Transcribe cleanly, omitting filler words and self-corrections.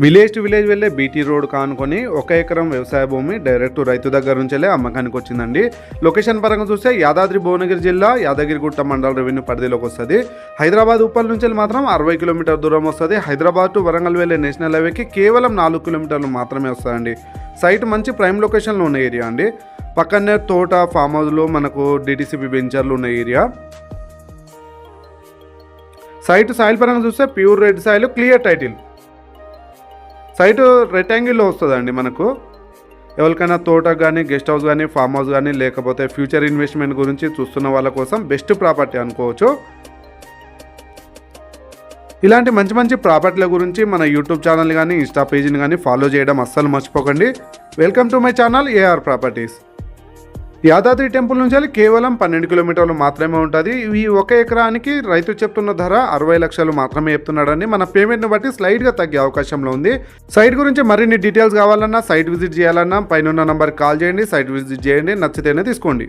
Village to village వెళ్ళే BT road కానుకొని 1 ఎకరం వ్యవసాయ భూమి డైరెక్ట్ రైతు దగ్గర నుంచి అమ్మకానికి వచ్చిందండి. లొకేషన్ పరంగా చూస్తే యాదాద్రి భువనగిరి జిల్లా యాదగిరిగుట్ట మండల రెవెన్యూ పరిధిలోకి వస్తుంది. హైదరాబాద్ ఉప్పల్ నుంచి మాత్రం 60 కిలోమీటర్ దూరం వస్తుంది. హైదరాబాద్ టు వరంగల్ వెళ్ళే నేషనల్ హైవేకి కేవలం 4 కిలోమీటర్లు మాత్రమే వస్తుందండి. సైట్ మంచి ప్రైమ్ లొకేషన్లో ఉన్న ఏరియా అండి. పక్కనే తోట, ఫామ్ హౌస్లు, మనకు డిటిసిపి వెంచర్లు ఉన్న ఏరియా. సైట్ సాయిల్ పరంగా చూస్తే pure red soil, clear title. Site రెక్టాంగిల్లో వస్తుందండి. మనకు ఎవరికైనా తోట కానీ, గెస్ట్ హౌస్ కానీ, ఫామ్ హౌస్ కానీ, లేకపోతే ఫ్యూచర్ ఇన్వెస్ట్మెంట్ గురించి చూస్తున్న వాళ్ళ కోసం బెస్ట్ ప్రాపర్టీ అనుకోవచ్చు. ఇలాంటి మంచి మంచి ప్రాపర్టీల గురించి మన యూట్యూబ్ ఛానల్ కానీ, ఇన్స్టా పేజీని కానీ ఫాలో చేయడం అస్సలు మర్చిపోకండి. Welcome to my channel AR properties. Yadadri temple నుంచి కేవలం 12 కిలోమీటర్లు మాత్రమే ఉంటుంది. ఈ 1 ఎకరానికి రైతు చెప్తున్న ధర 60 లక్షలు మాత్రమే చెప్తున్నాడని. మన పేమెంట్ని బట్టి స్లైడ్గా తగ్గే అవకాశంలో ఉంది. సైట్ గురించి మరిన్ని డీటెయిల్స్ కావాలన్నా, సైట్ విజిట్ చేయాలన్నా పైన నంబర్కి కాల్ చేయండి, సైట్ విజిట్ చేయండి, నచ్చితేనే తీసుకోండి.